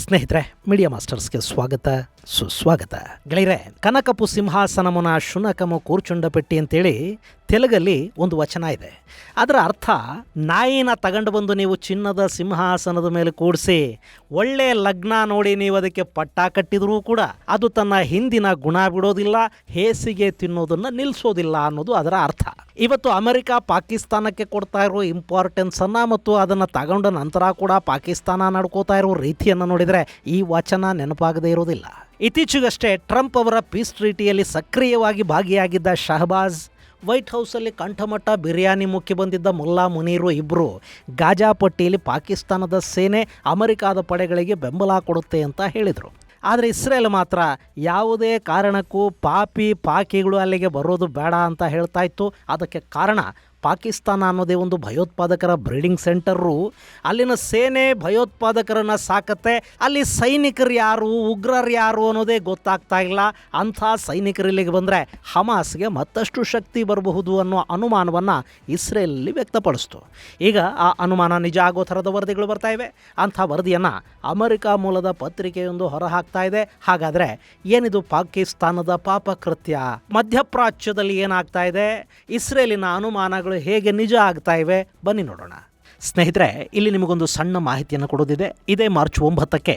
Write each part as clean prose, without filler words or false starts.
ಸ್ನೇಹಿತರೆ, ಮೀಡಿಯಾ ಮಾಸ್ಟರ್ಸ್ಗೆ ಸ್ವಾಗತ ಸುಸ್ವಾಗತ. ಗೆಳೆಯರೆ, ಕನಕಪು ಸಿಂಹಾಸನಮುನ ಶುನಕಮು ಕೂರ್ಚುಂಡಪೆಟ್ಟಿ ಅಂತೇಳಿ ತೆಲುಗಲ್ಲಿ ಒಂದು ವಚನ ಇದೆ. ಅದರ ಅರ್ಥ, ನಾಯಿನ ತಗೊಂಡು ಬಂದು ನೀವು ಚಿನ್ನದ ಸಿಂಹಾಸನದ ಮೇಲೆ ಕೂಡಿಸಿ ಒಳ್ಳೆ ಲಗ್ನ ನೋಡಿ ನೀವು ಅದಕ್ಕೆ ಪಟ್ಟ ಕಟ್ಟಿದರೂ ಕೂಡ ಅದು ತನ್ನ ಹಿಂದಿನ ಗುಣ ಬಿಡೋದಿಲ್ಲ, ಹೇಸಿಗೆ ತಿನ್ನೋದನ್ನು ನಿಲ್ಲಿಸೋದಿಲ್ಲ ಅನ್ನೋದು ಅದರ ಅರ್ಥ. ಇವತ್ತು ಅಮೆರಿಕ ಪಾಕಿಸ್ತಾನಕ್ಕೆ ಕೊಡ್ತಾ ಇರೋ ಇಂಪಾರ್ಟೆನ್ಸನ್ನು ಮತ್ತು ಅದನ್ನು ತಗೊಂಡ ನಂತರ ಕೂಡ ಪಾಕಿಸ್ತಾನ ನಡ್ಕೋತಾ ಇರೋ ರೀತಿಯನ್ನು ನೋಡಿದರೆ ಈ ವಚನ ನೆನಪಾಗದೇ ಇರೋದಿಲ್ಲ. ಇತ್ತೀಚೆಗಷ್ಟೇ ಟ್ರಂಪ್ ಅವರ ಪೀಸ್ ಟ್ರೀಟಿಯಲ್ಲಿ ಸಕ್ರಿಯವಾಗಿ ಭಾಗಿಯಾಗಿದ್ದ ಶಹಬಾಜ್, ವೈಟ್ ಹೌಸಲ್ಲಿ ಕಂಠಮಟ್ಟ ಬಿರಿಯಾನಿ ಮುಕ್ಕಿ ಬಂದಿದ್ದ ಮುಲ್ಲಾ ಮುನೀರು ಇಬ್ಬರು ಗಾಜಾ ಪಟ್ಟಿಯಲ್ಲಿ ಪಾಕಿಸ್ತಾನದ ಸೇನೆ ಅಮೆರಿಕಾದ ಪಡೆಗಳಿಗೆ ಬೆಂಬಲ ಕೊಡುತ್ತೆ ಅಂತ ಹೇಳಿದರು. ಆದರೆ ಇಸ್ರೇಲ್ ಮಾತ್ರ ಯಾವುದೇ ಕಾರಣಕ್ಕೂ ಪಾಕಿಗಳು ಅಲ್ಲಿಗೆ ಬರೋದು ಬೇಡ ಅಂತ ಹೇಳ್ತಾ ಇತ್ತು. ಅದಕ್ಕೆ ಕಾರಣ, ಪಾಕಿಸ್ತಾನ ಅನ್ನೋದೇ ಒಂದು ಭಯೋತ್ಪಾದಕರ ಬ್ರೀಡಿಂಗ್ ಸೆಂಟರು. ಅಲ್ಲಿನ ಸೇನೆ ಭಯೋತ್ಪಾದಕರನ್ನು ಸಾಕತ್ತೆ. ಅಲ್ಲಿ ಸೈನಿಕರು ಯಾರು, ಉಗ್ರರು ಯಾರು ಅನ್ನೋದೇ ಗೊತ್ತಾಗ್ತಾ ಇಲ್ಲ. ಅಂಥ ಸೈನಿಕರು ಇಲ್ಲಿಗೆ ಬಂದರೆ ಹಮಾಸ್ಗೆ ಮತ್ತಷ್ಟು ಶಕ್ತಿ ಬರಬಹುದು ಅನ್ನೋ ಅನುಮಾನವನ್ನು ಇಸ್ರೇಲಲ್ಲಿ ವ್ಯಕ್ತಪಡಿಸ್ತು. ಈಗ ಆ ಅನುಮಾನ ನಿಜ ಆಗೋ ಥರದ ವರದಿಗಳು ಬರ್ತಾ ಇವೆ. ಅಂಥ ವರದಿಯನ್ನು ಅಮೆರಿಕ ಮೂಲದ ಪತ್ರಿಕೆಯೊಂದು ಹೊರಹಾಕ್ತಾ ಇದೆ. ಹಾಗಾದರೆ ಏನಿದು ಪಾಕಿಸ್ತಾನದ ಪಾಪಕೃತ್ಯ? ಮಧ್ಯಪ್ರಾಚ್ಯದಲ್ಲಿ ಏನಾಗ್ತಾ ಇದೆ? ಇಸ್ರೇಲಿನ ಅನುಮಾನಗಳು ಹೇಗೆ ನಿಜ ಆಗ್ತಾ ಇವೆ? ಬನ್ನಿ ನೋಡೋಣ. ಸ್ನೇಹಿತರೆ, ಇಲ್ಲಿ ನಿಮಗೊಂದು ಸಣ್ಣ ಮಾಹಿತಿಯನ್ನು ಕೊಡೋದಿದೆ. ಇದೇ ಮಾರ್ಚ್ 9ಕ್ಕೆ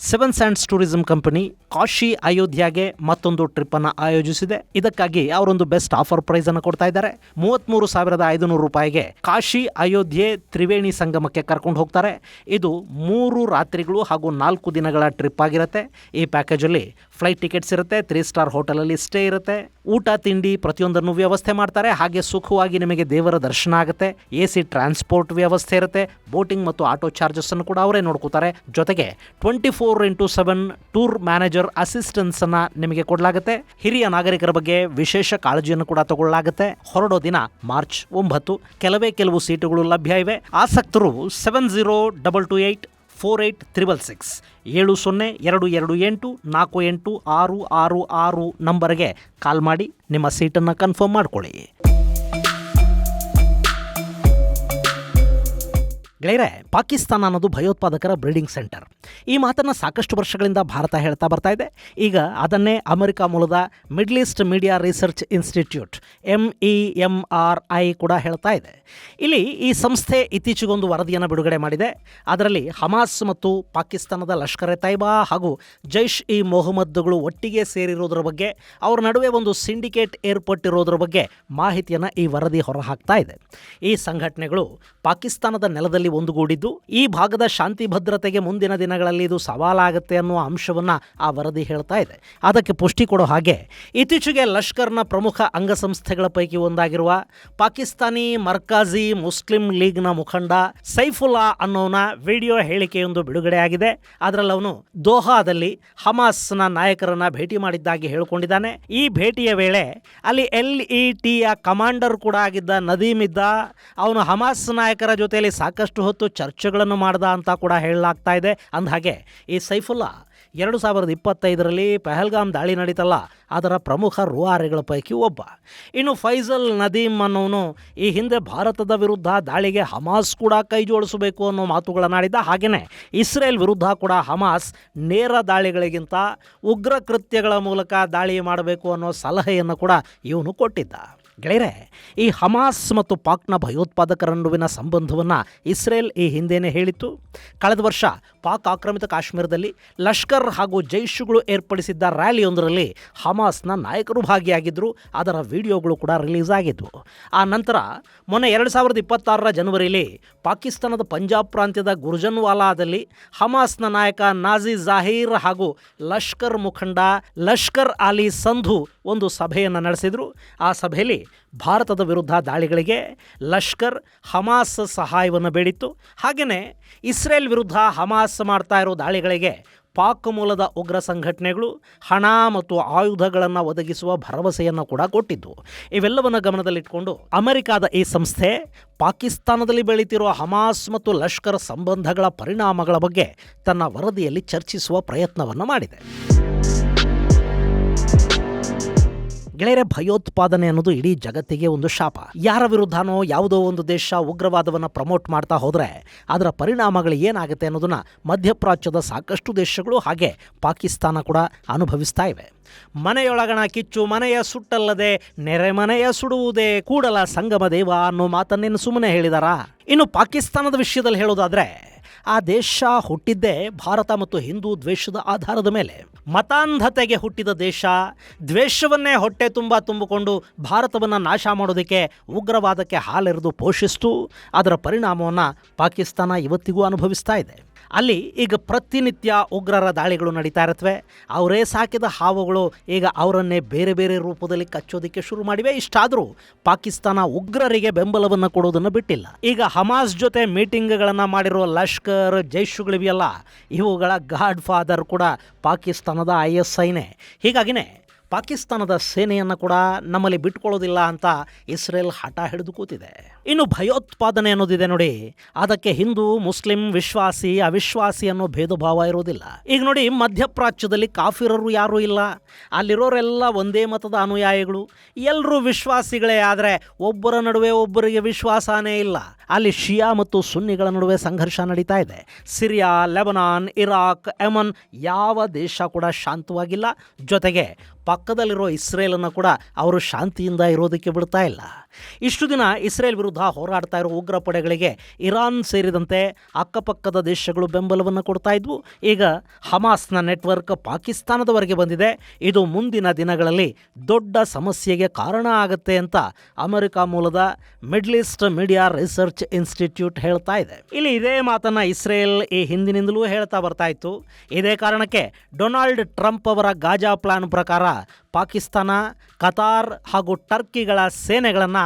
seven sands tourism company Kashi ಅಯೋಧ್ಯೆಗೆ ಮತ್ತೊಂದು ಟ್ರಿಪ್ಪನ್ನು ಆಯೋಜಿಸಿದೆ. ಇದಕ್ಕಾಗಿ ಅವರೊಂದು ಬೆಸ್ಟ್ ಆಫರ್ ಪ್ರೈಸ್ ಅನ್ನು ಕೊಡ್ತಾ ಇದ್ದಾರೆ. 33,500 ರೂಪಾಯಿಗೆ ಕಾಶಿ ಅಯೋಧ್ಯೆ ತ್ರಿವೇಣಿ ಸಂಗಮಕ್ಕೆ ಕರ್ಕೊಂಡು ಹೋಗ್ತಾರೆ. ಇದು 3 ರಾತ್ರಿಗಳು ಹಾಗೂ 4 ದಿನಗಳ ಟ್ರಿಪ್ ಆಗಿರುತ್ತೆ. ಈ ಪ್ಯಾಕೇಜಲ್ಲಿ ಫ್ಲೈಟ್ ಟಿಕೆಟ್ಸ್ ಇರುತ್ತೆ, 3 ಸ್ಟಾರ್ ಹೋಟೆಲಲ್ಲಿ ಸ್ಟೇ ಇರುತ್ತೆ, ಊಟ ತಿಂಡಿ ಪ್ರತಿಯೊಂದನ್ನು ವ್ಯವಸ್ಥೆ ಮಾಡ್ತಾರೆ. ಹಾಗೆ ಸುಖವಾಗಿ ನಿಮಗೆ ದೇವರ ದರ್ಶನ ಆಗುತ್ತೆ. AC ಟ್ರಾನ್ಸ್ಪೋರ್ಟ್ ವ್ಯವಸ್ಥೆ ಇರುತ್ತೆ. ಬೋಟಿಂಗ್ ಮತ್ತು ಆಟೋ ಚಾರ್ಜಸ್ ಅನ್ನು ಕೂಡ ಅವರೇ ನೋಡ್ಕೋತಾರೆ. ಜೊತೆಗೆ 24x7 ಟೂರ್ ಮ್ಯಾನೇಜರ್ ಅಸಿಸ್ಟೆನ್ಸ್ ಅನ್ನ ನಿಮಗೆ ಕೊಡಲಾಗುತ್ತೆ. ಹಿರಿಯ ನಾಗರಿಕರ ಬಗ್ಗೆ ವಿಶೇಷ ಕಾಳಜಿಯನ್ನು ಕೂಡ ತಗೊಳ್ಳಲಾಗುತ್ತೆ. ಹೊರಡೋ ದಿನ ಮಾರ್ಚ್ 9. ಕೆಲವು ಸೀಟುಗಳು ಲಭ್ಯ ಇವೆ. ಆಸಕ್ತರು 7022848666 702228486666 ನಂಬರ್ಗೆ ಕಾಲ್ ಮಾಡಿ ನಿಮ್ಮ ಸೀಟನ್ನು ಕನ್ಫರ್ಮ್ ಮಾಡ್ಕೊಳ್ಳಿ. ಗೆಳೆಯರೆ, ಪಾಕಿಸ್ತಾನ ಅನ್ನೋದು ಭಯೋತ್ಪಾದಕರ ಬ್ರೀಡಿಂಗ್ ಸೆಂಟರ್. ಈ ಮಾತನ್ನು ಸಾಕಷ್ಟು ವರ್ಷಗಳಿಂದ ಭಾರತ ಹೇಳ್ತಾ ಬರ್ತಾ ಇದೆ. ಈಗ ಅದನ್ನೇ ಅಮೆರಿಕ ಮೂಲದ middle East media research institute MEMRI ಕೂಡ ಹೇಳ್ತಾ ಇದೆ. ಇಲ್ಲಿ ಈ ಸಂಸ್ಥೆ ಇತ್ತೀಚೆಗೊಂದು ವರದಿಯನ್ನು ಬಿಡುಗಡೆ ಮಾಡಿದೆ. ಅದರಲ್ಲಿ ಹಮಾಸ್ ಮತ್ತು ಪಾಕಿಸ್ತಾನದ ಲಷ್ಕರ್ ಎ ತೈಬಾ ಹಾಗೂ ಜೈಷ್ ಇ ಮೊಹಮ್ಮದ್ಗಳು ಒಟ್ಟಿಗೆ ಸೇರಿರೋದ್ರ ಬಗ್ಗೆ, ಅವರ ನಡುವೆ ಒಂದು ಸಿಂಡಿಕೇಟ್ ಏರ್ಪಟ್ಟಿರೋದ್ರ ಬಗ್ಗೆ ಮಾಹಿತಿಯನ್ನು ಈ ವರದಿ ಹೊರಹಾಕ್ತಾ ಇದೆ. ಈ ಸಂಘಟನೆಗಳು ಪಾಕಿಸ್ತಾನದ ನೆಲದಲ್ಲಿ ಒಂದುಗೂಡಿದ್ದು ಈ ಭಾಗದ ಶಾಂತಿ ಭದ್ರತೆಗೆ ಮುಂದಿನ ದಿನಗಳಲ್ಲಿ ಇದು ಸವಾಲಾಗುತ್ತೆ ಅನ್ನುವ ಅಂಶವನ್ನು ಆ ವರದಿ ಹೇಳ್ತಾ ಇದೆ. ಅದಕ್ಕೆ ಪುಷ್ಟಿ ಕೊಡೋ ಹಾಗೆ ಇತ್ತೀಚೆಗೆ ಲಷ್ಕರ್ನ ಪ್ರಮುಖ ಅಂಗಸಂಸ್ಥೆಗಳ ಪೈಕಿ ಒಂದಾಗಿರುವ ಪಾಕಿಸ್ತಾನಿ ಮರ್ಕಾಜಿ ಮುಸ್ಲಿಂ ಲೀಗ್ನ ಮುಖಂಡ ಸೈಫುಲ್ಲಾ ಅನ್ನೋನ ವಿಡಿಯೋ ಹೇಳಿಕೆಯೊಂದು ಬಿಡುಗಡೆಯಾಗಿದೆ. ಅದರಲ್ಲಿ ಅವನು ದೋಹಾದಲ್ಲಿ ಹಮಾಸ್ನ ನಾಯಕರನ್ನ ಭೇಟಿ ಮಾಡಿದ್ದಾಗಿ ಹೇಳಿಕೊಂಡಿದ್ದಾನೆ. ಈ ಭೇಟಿಯ ವೇಳೆ ಅಲ್ಲಿ LETಯ ಕಮಾಂಡರ್ ಕೂಡ ಆಗಿದ್ದ ನದೀಮ್ ಇದ್ದ. ಅವನು ಹಮಾಸ್ ನಾಯಕರ ಜೊತೆಯಲ್ಲಿ ಸಾಕಷ್ಟು ಹೊತ್ತು ಚರ್ಚೆಗಳನ್ನು ಮಾಡ್ದ ಅಂತ ಕೂಡ ಹೇಳಲಾಗ್ತಾ ಇದೆ. ಅಂದಹಾಗೆ ಈ ಸೈಫುಲ್ಲಾ 2025ರಲ್ಲಿ ಪಹಲ್ಗಾಮ್ ದಾಳಿ ನಡೀತಲ್ಲ, ಅದರ ಪ್ರಮುಖ ರೂವಾರಿಗಳ ಪೈಕಿ ಒಬ್ಬ. ಇನ್ನು ಫೈಜಲ್ ನದೀಮ್ ಅನ್ನೋನು ಈ ಹಿಂದೆ ಭಾರತದ ವಿರುದ್ಧ ದಾಳಿಗೆ ಹಮಾಸ್ ಕೂಡ ಕೈ ಜೋಡಿಸಬೇಕು ಅನ್ನೋ ಮಾತುಗಳನ್ನಾಡಿದ್ದ. ಹಾಗೆಯೇ ಇಸ್ರೇಲ್ ವಿರುದ್ಧ ಕೂಡ ಹಮಾಸ್ ನೇರ ದಾಳಿಗಳಿಗಿಂತ ಉಗ್ರ ಕೃತ್ಯಗಳ ಮೂಲಕ ದಾಳಿ ಮಾಡಬೇಕು ಅನ್ನೋ ಸಲಹೆಯನ್ನು ಕೂಡ ಇವನು ಕೊಟ್ಟಿದ್ದ. ಗೆಳೆಯರೆ, ಈ ಹಮಾಸ್ ಮತ್ತು ಪಾಕ್ನ ಭಯೋತ್ಪಾದಕರ ನಡುವಿನ ಸಂಬಂಧವನ್ನು ಇಸ್ರೇಲ್ ಈ ಹಿಂದೆಯೇ ಹೇಳಿತ್ತು. ಕಳೆದ ವರ್ಷ ಪಾಕ್ ಆಕ್ರಮಿತ ಕಾಶ್ಮೀರದಲ್ಲಿ ಲಷ್ಕರ್ ಹಾಗೂ ಜೈಷುಗಳು ಏರ್ಪಡಿಸಿದ್ದ ರ್ಯಾಲಿಯೊಂದರಲ್ಲಿ ಹಮಾಸ್ನ ನಾಯಕರು ಭಾಗಿಯಾಗಿದ್ದರು. ಅದರ ವಿಡಿಯೋಗಳು ಕೂಡ ರಿಲೀಸ್ ಆಗಿದ್ವು. ಆ ನಂತರ ಮೊನ್ನೆ 2026ರ ಜನವರಿಯಲ್ಲಿ ಪಾಕಿಸ್ತಾನದ ಪಂಜಾಬ್ ಪ್ರಾಂತ್ಯದ ಗುರ್ಜನ್ವಾಲಾದಲ್ಲಿ ಹಮಾಸ್ನ ನಾಯಕ ನಾಜಿ ಜಾಹೀರ್ ಹಾಗೂ ಲಷ್ಕರ್ ಮುಖಂಡ ಲಷ್ಕರ್ ಅಲಿ ಸಂಧು ಒಂದು ಸಭೆಯನ್ನು ನಡೆಸಿದರು. ಆ ಸಭೆಯಲ್ಲಿ ಭಾರತದ ವಿರುದ್ಧ ದಾಳಿಗಳಿಗೆ ಲಷ್ಕರ್ ಹಮಾಸ್ ಸಹಾಯವನ್ನು ಬೇಡಿತ್ತು. ಹಾಗೆಯೇ ಇಸ್ರೇಲ್ ವಿರುದ್ಧ ಹಮಾಸ್ ಮಾಡ್ತಾ ಇರೋ ದಾಳಿಗಳಿಗೆ ಪಾಕ್ ಮೂಲದ ಉಗ್ರ ಸಂಘಟನೆಗಳು ಹಣ ಮತ್ತು ಆಯುಧಗಳನ್ನು ಒದಗಿಸುವ ಭರವಸೆಯನ್ನು ಕೂಡ ಕೊಟ್ಟಿದ್ದು. ಇವೆಲ್ಲವನ್ನು ಗಮನದಲ್ಲಿಟ್ಟುಕೊಂಡು ಅಮೆರಿಕದ ಈ ಸಂಸ್ಥೆ ಪಾಕಿಸ್ತಾನದಲ್ಲಿ ಬೆಳೀತಿರುವ ಹಮಾಸ್ ಮತ್ತು ಲಷ್ಕರ್ ಸಂಬಂಧಗಳ ಪರಿಣಾಮಗಳ ಬಗ್ಗೆ ತನ್ನ ವರದಿಯಲ್ಲಿ ಚರ್ಚಿಸುವ ಪ್ರಯತ್ನವನ್ನು ಮಾಡಿದೆ. ಗೆಳೆಯರೆ, ಭಯೋತ್ಪಾದನೆ ಅನ್ನೋದು ಇಡೀ ಜಗತ್ತಿಗೆ ಒಂದು ಶಾಪ. ಯಾರ ವಿರುದ್ಧನೋ ಯಾವುದೋ ಒಂದು ದೇಶ ಉಗ್ರವಾದವನ್ನು ಪ್ರಮೋಟ್ ಮಾಡ್ತಾ ಹೋದರೆ ಅದರ ಪರಿಣಾಮಗಳು ಏನಾಗುತ್ತೆ ಅನ್ನೋದನ್ನ ಮಧ್ಯಪ್ರಾಚ್ಯದ ಸಾಕಷ್ಟು ದೇಶಗಳು ಹಾಗೆ ಪಾಕಿಸ್ತಾನ ಕೂಡ ಅನುಭವಿಸ್ತಾ ಇವೆ. ಮನೆಯೊಳಗಣ ಕಿಚ್ಚು ಮನೆಯ ಸುಟ್ಟಲ್ಲದೆ ನೆರೆ ಮನೆಯ ಸುಡುವುದೇ ಕೂಡಲ ಸಂಗಮ ದೇವ ಅನ್ನೋ ಮಾತನ್ನೇನು ಸುಮ್ಮನೆ ಹೇಳಿದಾರಾ? ಇನ್ನು ಪಾಕಿಸ್ತಾನದ ವಿಷಯದಲ್ಲಿ ಹೇಳೋದಾದ್ರೆ, ಆ ದೇಶ ಹುಟ್ಟಿದ್ದೇ ಭಾರತ ಮತ್ತು ಹಿಂದೂ ದ್ವೇಷದ ಆಧಾರದ ಮೇಲೆ. ಮತಾಂಧತೆಗೆ ಹುಟ್ಟಿದ ದೇಶ ದ್ವೇಷವನ್ನೇ ಹೊಟ್ಟೆ ತುಂಬಿಕೊಂಡು ಭಾರತವನ್ನು ನಾಶ ಮಾಡೋದಕ್ಕೆ ಉಗ್ರವಾದಕ್ಕೆ ಹಾಲೆರೆದು ಪೋಷಿಸ್ತು. ಅದರ ಪರಿಣಾಮವನ್ನು ಪಾಕಿಸ್ತಾನ ಇವತ್ತಿಗೂ ಅನುಭವಿಸ್ತಾ ಇದೆ. ಅಲ್ಲಿ ಈಗ ಪ್ರತಿನಿತ್ಯ ಉಗ್ರರ ದಾಳಿಗಳು ನಡೀತಾ ಇರುತ್ತವೆ. ಅವರೇ ಸಾಕಿದ ಹಾವುಗಳು ಈಗ ಅವರನ್ನೇ ಬೇರೆ ಬೇರೆ ರೂಪದಲ್ಲಿ ಕಚ್ಚೋದಕ್ಕೆ ಶುರು ಮಾಡಿವೆ. ಇಷ್ಟಾದರೂ ಪಾಕಿಸ್ತಾನ ಉಗ್ರರಿಗೆ ಬೆಂಬಲವನ್ನು ಕೊಡೋದನ್ನು ಬಿಟ್ಟಿಲ್ಲ. ಈಗ ಹಮಾಸ್ ಜೊತೆ ಮೀಟಿಂಗ್ಗಳನ್ನು ಮಾಡಿರೋ ಲಷ್ಕರ್ ಜೈಷುಗಳಿವೆಯಲ್ಲ, ಇವುಗಳ ಗಾಡ್ ಫಾದರ್ ಕೂಡ ಪಾಕಿಸ್ತಾನದ ISIನೇ. ಹೀಗಾಗಿನೇ ಪಾಕಿಸ್ತಾನದ ಸೇನೆಯನ್ನು ಕೂಡ ನಮ್ಮಲ್ಲಿ ಬಿಟ್ಕೊಳ್ಳೋದಿಲ್ಲ ಅಂತ ಇಸ್ರೇಲ್ ಹಠ ಹಿಡಿದು ಕೂತಿದೆ. ಇನ್ನು ಭಯೋತ್ಪಾದನೆ ಅನ್ನೋದಿದೆ ನೋಡಿ, ಅದಕ್ಕೆ ಹಿಂದೂ ಮುಸ್ಲಿಂ ವಿಶ್ವಾಸಿ ಅವಿಶ್ವಾಸಿ ಅನ್ನೋ ಭೇದ ಭಾವ ಇರೋದಿಲ್ಲ. ಈಗ ನೋಡಿ, ಮಧ್ಯಪ್ರಾಚ್ಯದಲ್ಲಿ ಕಾಫಿರರು ಯಾರೂ ಇಲ್ಲ. ಅಲ್ಲಿರೋರೆಲ್ಲ ಒಂದೇ ಮತದ ಅನುಯಾಯಿಗಳು, ಎಲ್ಲರೂ ವಿಶ್ವಾಸಿಗಳೇ. ಆದರೆ ಒಬ್ಬರ ನಡುವೆ ಒಬ್ಬರಿಗೆ ವಿಶ್ವಾಸನೇ ಇಲ್ಲ. ಅಲ್ಲಿ ಶಿಯಾ ಮತ್ತು ಸುನ್ನಿಗಳ ನಡುವೆ ಸಂಘರ್ಷ ನಡೀತಾ ಇದೆ. ಸಿರಿಯಾ, ಲೆಬನಾನ್, ಇರಾಕ್, ಯಮನ್ ಯಾವ ದೇಶ ಕೂಡ ಶಾಂತವಾಗಿಲ್ಲ. ಜೊತೆಗೆ ಪಕ್ಕದಲ್ಲಿರೋ ಇಸ್ರೇಲನ್ನು ಕೂಡ ಅವರು ಶಾಂತಿಯಿಂದ ಇರೋದಕ್ಕೆ ಬಿಡ್ತಾ ಇಲ್ಲ. ಇಷ್ಟು ದಿನ ಇಸ್ರೇಲ್ ವಿರುದ್ಧ ಹೋರಾಡ್ತಾ ಇರೋ ಉಗ್ರ ಪಡೆಗಳಿಗೆ ಇರಾನ್ ಸೇರಿದಂತೆ ಅಕ್ಕಪಕ್ಕದ ದೇಶಗಳು ಬೆಂಬಲವನ್ನು ಕೊಡ್ತಾ ಇದ್ವು. ಈಗ ಹಮಾಸ್ನ ನೆಟ್ವರ್ಕ್ ಪಾಕಿಸ್ತಾನದವರೆಗೆ ಬಂದಿದೆ. ಇದು ಮುಂದಿನ ದಿನಗಳಲ್ಲಿ ದೊಡ್ಡ ಸಮಸ್ಯೆಗೆ ಕಾರಣ ಆಗುತ್ತೆ ಅಂತ ಅಮೆರಿಕ ಮೂಲದ middle East media research institute ಹೇಳ್ತಾ ಇದೆ. ಇಲ್ಲಿ ಇದೇ ಮಾತನ್ನು ಇಸ್ರೇಲ್ ಈ ಹಿಂದಿನಿಂದಲೂ ಹೇಳ್ತಾ ಬರ್ತಾ ಇತ್ತು. ಇದೇ ಕಾರಣಕ್ಕೆ ಡೊನಾಲ್ಡ್ ಟ್ರಂಪ್ ಅವರ ಗಾಜಾ ಪ್ಲಾನ್ ಪ್ರಕಾರ ಪಾಕಿಸ್ತಾನ, ಕತಾರ್ ಹಾಗೂ ಟರ್ಕಿಗಳ ಸೇನೆಗಳನ್ನು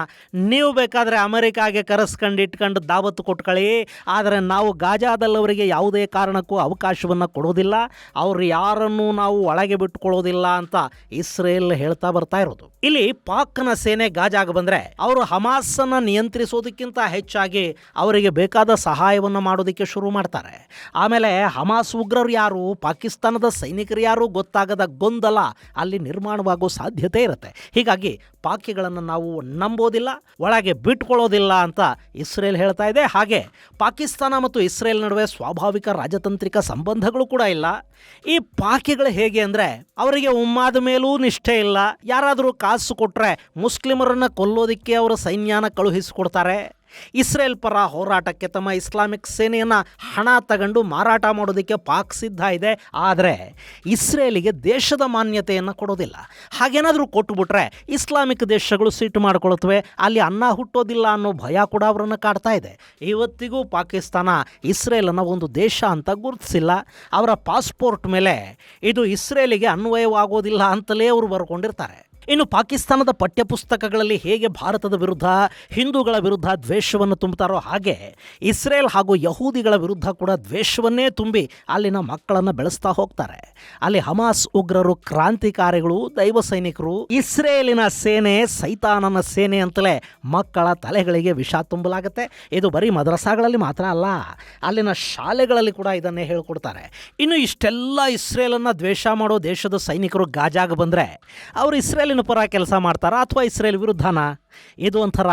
ನೀವು ಬೇಕಾದರೆ ಅಮೆರಿಕಾಗೆ ಕರೆಸ್ಕೊಂಡು ದಾವತ್ತು ಕೊಟ್ಕೊಳ್ಳಿ, ಆದರೆ ನಾವು ಗಾಜಾದಲ್ಲವರಿಗೆ ಯಾವುದೇ ಕಾರಣಕ್ಕೂ ಅವಕಾಶವನ್ನು ಕೊಡೋದಿಲ್ಲ, ಅವರು ಯಾರನ್ನೂ ನಾವು ಒಳಗೆ ಬಿಟ್ಟುಕೊಳ್ಳೋದಿಲ್ಲ ಅಂತ ಇಸ್ರೇಲ್ ಹೇಳ್ತಾ ಬರ್ತಾ ಇರೋದು. ಇಲ್ಲಿ ಪಾಕ್ನ ಸೇನೆ ಗಾಜಾಗ ಬಂದರೆ ಅವರು ಹಮಾಸನ್ನು ನಿಯಂತ್ರಿಸೋದಕ್ಕಿಂತ ಹೆಚ್ಚಾಗಿ ಅವರಿಗೆ ಬೇಕಾದ ಸಹಾಯವನ್ನು ಮಾಡೋದಕ್ಕೆ ಶುರು ಮಾಡ್ತಾರೆ. ಆಮೇಲೆ ಹಮಾಸ್ ಉಗ್ರರು ಯಾರು, ಪಾಕಿಸ್ತಾನದ ಸೈನಿಕರು ಯಾರು ಗೊತ್ತಾಗದ ಗೊಂದಲ ಅಲ್ಲಿ ನಿರ್ಮಾಣವಾಗೋ ಸಾಧ್ಯತೆ ಇರುತ್ತೆ. ಹೀಗಾಗಿ ಪಾಕಿಗಳನ್ನು ನಾವು ನಂಬೋದಿಲ್ಲ, ಒಳಗೆ ಬಿಟ್ಕೊಳ್ಳೋದಿಲ್ಲ ಅಂತ ಇಸ್ರೇಲ್ ಹೇಳ್ತಾ ಇದೆ. ಹಾಗೆ ಪಾಕಿಸ್ತಾನ ಮತ್ತು ಇಸ್ರೇಲ್ ನಡುವೆ ಸ್ವಾಭಾವಿಕ ರಾಜತಾಂತ್ರಿಕ ಸಂಬಂಧಗಳು ಕೂಡ ಇಲ್ಲ. ಈ ಪಾಕಿಗಳು ಹೇಗೆ ಅಂದರೆ, ಅವರಿಗೆ ಉಮ್ಮಾದ ಮೇಲೂ ನಿಷ್ಠೆ ಇಲ್ಲ. ಯಾರಾದರೂ ಕಾಸು ಕೊಟ್ಟರೆ ಮುಸ್ಲಿಮರನ್ನು ಕೊಲ್ಲೋದಕ್ಕೆ ಅವರ ಸೈನ್ಯನ ಕಳುಹಿಸಿಕೊಡ್ತಾರೆ. ಇಸ್ರೇಲ್ ಪರ ಹೋರಾಟಕ್ಕೆ ತಮ್ಮ ಇಸ್ಲಾಮಿಕ್ ಸೇನೆಯನ್ನು ಹಣ ತಗೊಂಡು ಮಾರಾಟ ಮಾಡೋದಕ್ಕೆ ಪಾಕ್ ಸಿದ್ಧ ಇದೆ. ಆದರೆ ಇಸ್ರೇಲಿಗೆ ದೇಶದ ಮಾನ್ಯತೆಯನ್ನು ಕೊಡೋದಿಲ್ಲ. ಹಾಗೇನಾದರೂ ಕೊಟ್ಟುಬಿಟ್ರೆ ಇಸ್ಲಾಮಿಕ್ ದೇಶಗಳು ಸಿಟ್ಟು ಮಾಡಿಕೊಳ್ತವೆ, ಅಲ್ಲಿ ಅನ್ನ ಹುಟ್ಟೋದಿಲ್ಲ ಅನ್ನೋ ಭಯ ಕೂಡ ಅವರನ್ನು ಕಾಡ್ತಾ ಇದೆ. ಇವತ್ತಿಗೂ ಪಾಕಿಸ್ತಾನ ಇಸ್ರೇಲನ್ನು ಒಂದು ದೇಶ ಅಂತ ಗುರುತಿಸಿಲ್ಲ. ಅವರ ಪಾಸ್ಪೋರ್ಟ್ ಮೇಲೆ ಇದು ಇಸ್ರೇಲಿಗೆ ಅನ್ವಯವಾಗೋದಿಲ್ಲ ಅಂತಲೇ ಅವರು ಬರ್ಕೊಂಡಿರ್ತಾರೆ. ಇನ್ನು ಪಾಕಿಸ್ತಾನದ ಪಠ್ಯಪುಸ್ತಕಗಳಲ್ಲಿ ಹೇಗೆ ಭಾರತದ ವಿರುದ್ಧ, ಹಿಂದೂಗಳ ವಿರುದ್ಧ ದ್ವೇಷವನ್ನು ತುಂಬುತ್ತಾರೋ ಹಾಗೆ ಇಸ್ರೇಲ್ ಹಾಗೂ ಯಹೂದಿಗಳ ವಿರುದ್ಧ ಕೂಡ ದ್ವೇಷವನ್ನೇ ತುಂಬಿ ಅಲ್ಲಿನ ಮಕ್ಕಳನ್ನು ಬೆಳೆಸ್ತಾ ಹೋಗ್ತಾರೆ. ಅಲ್ಲಿ ಹಮಾಸ್ ಉಗ್ರರು ಕ್ರಾಂತಿಕಾರಿಗಳು, ದೈವ ಸೈನಿಕರು, ಇಸ್ರೇಲಿನ ಸೇನೆ ಸೈತಾನನ ಸೇನೆ ಅಂತಲೇ ಮಕ್ಕಳ ತಲೆಗಳಿಗೆ ವಿಷ ತುಂಬಲಾಗುತ್ತೆ. ಇದು ಬರೀ ಮದ್ರಸಾಗಳಲ್ಲಿ ಮಾತ್ರ ಅಲ್ಲ, ಅಲ್ಲಿನ ಶಾಲೆಗಳಲ್ಲಿ ಕೂಡ ಇದನ್ನೇ ಹೇಳ್ಕೊಡ್ತಾರೆ. ಇನ್ನು ಇಷ್ಟೆಲ್ಲ ಇಸ್ರೇಲನ್ನು ದ್ವೇಷ ಮಾಡೋ ದೇಶದ ಸೈನಿಕರು ಗಾಜಾಗ ಬಂದರೆ ಅವರು ಇಸ್ರೇಲ್ ಪರ ಕೆಲಸ ಮಾಡ್ತಾರಾ ಅಥವಾ ಇಸ್ರೇಲ್ ವಿರುದ್ಧನ? ಇದು ಒಂಥರ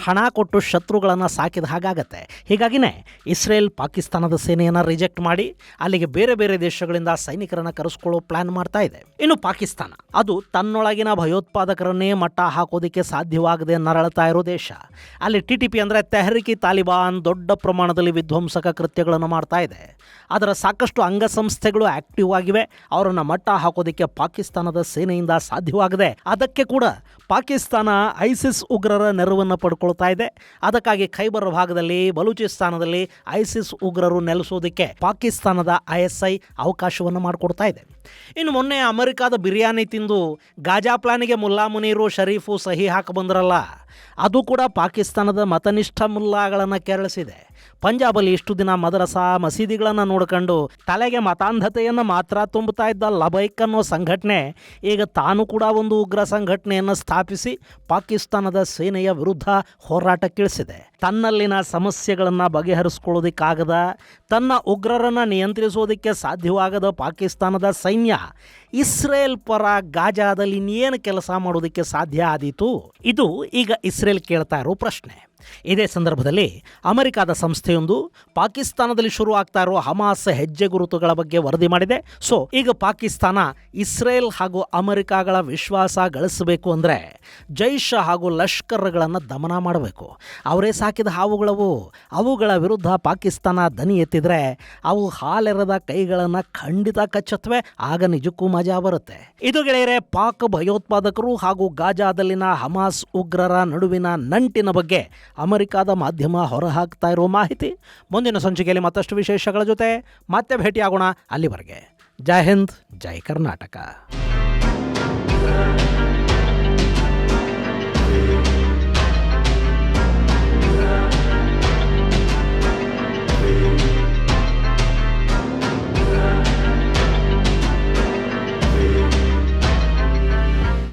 ಹಣ ಕೊಟ್ಟು ಶತ್ರುಗಳನ್ನು ಸಾಕಿದ ಹಾಗಾಗತ್ತೆ. ಹೀಗಾಗಿನೇ ಇಸ್ರೇಲ್ ಪಾಕಿಸ್ತಾನದ ಸೇನೆಯನ್ನು ರಿಜೆಕ್ಟ್ ಮಾಡಿ ಅಲ್ಲಿಗೆ ಬೇರೆ ಬೇರೆ ದೇಶಗಳಿಂದ ಸೈನಿಕರನ್ನು ಕರೆಸ್ಕೊಳ್ಳೋ ಪ್ಲಾನ್ ಮಾಡ್ತಾ ಇದೆ. ಇನ್ನು ಪಾಕಿಸ್ತಾನ ಅದು ತನ್ನೊಳಗಿನ ಭಯೋತ್ಪಾದಕರನ್ನೇ ಮಟ್ಟ ಹಾಕೋದಕ್ಕೆ ಸಾಧ್ಯವಾಗದೆ ನರಳುತ್ತಾ ಇರೋ ದೇಶ. ಅಲ್ಲಿ TTP ಅಂದರೆ ತೆಹರಿಕಿ ತಾಲಿಬಾನ್ ದೊಡ್ಡ ಪ್ರಮಾಣದಲ್ಲಿ ವಿಧ್ವಂಸಕ ಕೃತ್ಯಗಳನ್ನು ಮಾಡ್ತಾ ಇದೆ. ಅದರ ಸಾಕಷ್ಟು ಅಂಗಸಂಸ್ಥೆಗಳು ಆಕ್ಟಿವ್ ಆಗಿವೆ. ಅವರನ್ನು ಮಟ್ಟ ಹಾಕೋದಕ್ಕೆ ಪಾಕಿಸ್ತಾನದ ಸೇನೆಯಿಂದ ಸಾಧ್ಯವಾಗದೆ ಅದಕ್ಕೆ ಕೂಡ ಪಾಕಿಸ್ತಾನ ಐಸಿಸ್ ಉಗ್ರರ ನೆರವನ್ನು ಪಡ್ಕೊಳ್ತಾ ಇದೆ. ಅದಕ್ಕಾಗಿ ಖೈಬರ್ ಭಾಗದಲ್ಲಿ, ಬಲೂಚಿಸ್ತಾನದಲ್ಲಿ ಐಸಿಸ್ ಉಗ್ರರು ನೆಲೆಸೋದಕ್ಕೆ ಪಾಕಿಸ್ತಾನದ ISI ಅವಕಾಶವನ್ನು ಮಾಡಿಕೊಡ್ತಾ ಇದೆ. ಇನ್ನು ಮೊನ್ನೆ ಅಮೆರಿಕಾದ ಬಿರಿಯಾನಿ ತಿಂದು ಗಾಜಾ ಪ್ಲಾನಿಗೆ ಮುಲ್ಲಾ ಮುನೀರು ಶರೀಫು ಸಹಿ ಹಾಕಿ ಬಂದ್ರಲ್ಲ, ಅದು ಕೂಡ ಪಾಕಿಸ್ತಾನದ ಮತನಿಷ್ಠ ಮುಲ್ಲಾಗಳನ್ನು ಕೆರಳಿಸಿದೆ. ಪಂಜಾಬಲ್ಲಿ ಇಷ್ಟು ದಿನ ಮದರಸಾ ಮಸೀದಿಗಳನ್ನು ನೋಡ್ಕೊಂಡು ತಲೆಗೆ ಮತಾಂಧತೆಯನ್ನು ಮಾತ್ರ ತುಂಬುತ್ತಾ ಇದ್ದ ಲಬೈಕ್ ಅನ್ನೋ ಸಂಘಟನೆ ಈಗ ತಾನು ಕೂಡ ಒಂದು ಉಗ್ರ ಸಂಘಟನೆಯನ್ನು ಸ್ಥಾಪಿಸಿ ಪಾಕಿಸ್ತಾನದ ಸೇನೆಯ ವಿರುದ್ಧ ಹೋರಾಟಕ್ಕಿಳಿಸಿದೆ. ತನ್ನಲ್ಲಿನ ಸಮಸ್ಯೆಗಳನ್ನು ಬಗೆಹರಿಸ್ಕೊಳ್ಳೋದಕ್ಕಾಗದ, ತನ್ನ ಉಗ್ರರನ್ನು ನಿಯಂತ್ರಿಸೋದಕ್ಕೆ ಸಾಧ್ಯವಾಗದ ಪಾಕಿಸ್ತಾನದ ಸೈನ್ಯ ಇಸ್ರೇಲ್ ಪರ ಗಾಜಾದಲ್ಲಿ ಇನ್ನೇನು ಕೆಲಸ ಮಾಡೋದಕ್ಕೆ ಸಾಧ್ಯ ಆದೀತು? ಇದು ಈಗ ಇಸ್ರೇಲ್ ಕೇಳ್ತಾ ಇರೋ ಪ್ರಶ್ನೆ. ಇದೇ ಸಂದರ್ಭದಲ್ಲಿ ಅಮೆರಿಕಾದ ಸಂಸ್ಥೆಯೊಂದು ಪಾಕಿಸ್ತಾನದಲ್ಲಿ ಶುರು ಆಗ್ತಾ ಇರೋ ಹಮಾಸ್ ಹೆಜ್ಜೆ ಗುರುತುಗಳ ಬಗ್ಗೆ ವರದಿ ಮಾಡಿದೆ. ಸೊ ಈಗ ಪಾಕಿಸ್ತಾನ ಇಸ್ರೇಲ್ ಹಾಗೂ ಅಮೆರಿಕಾಗಳ ವಿಶ್ವಾಸ ಗಳಿಸಬೇಕು ಅಂದರೆ ಜೈಷ್ ಹಾಗೂ ಲಷ್ಕರ್ಗಳನ್ನು ದಮನ ಮಾಡಬೇಕು. ಅವರೇ ಸಾಕಿದ ಹಾವುಗಳವು. ಅವುಗಳ ವಿರುದ್ಧ ಪಾಕಿಸ್ತಾನ ದನಿ ಎತ್ತಿದ್ರೆ ಅವು ಹಾಲೆರದ ಕೈಗಳನ್ನು ಖಂಡಿತ ಕಚ್ಚತ್ವೆ. ಆಗ ನಿಜಕ್ಕೂ ಮಜಾ ಬರುತ್ತೆ. ಇದು ಗೆಳೆಯರೆ, ಪಾಕ್ ಭಯೋತ್ಪಾದಕರು ಹಾಗೂ ಗಾಜಾದಲ್ಲಿನ ಹಮಾಸ್ ಉಗ್ರರ ನಡುವಿನ ನಂಟಿನ ಬಗ್ಗೆ ಅಮೆರಿಕಾದ ಮಾಧ್ಯಮ ಹೊರಹಾಕ್ತಾ ಇರೋ ಮಾಹಿತಿ. ಮುಂದಿನ ಸಂಚಿಕೆಯಲ್ಲಿ ಮತ್ತಷ್ಟು ವಿಶೇಷಗಳ ಜೊತೆ ಮತ್ತೆ ಭೇಟಿಯಾಗೋಣ. ಅಲ್ಲಿವರೆಗೆ ಜೈ ಹಿಂದ್, ಜೈ ಕರ್ನಾಟಕ.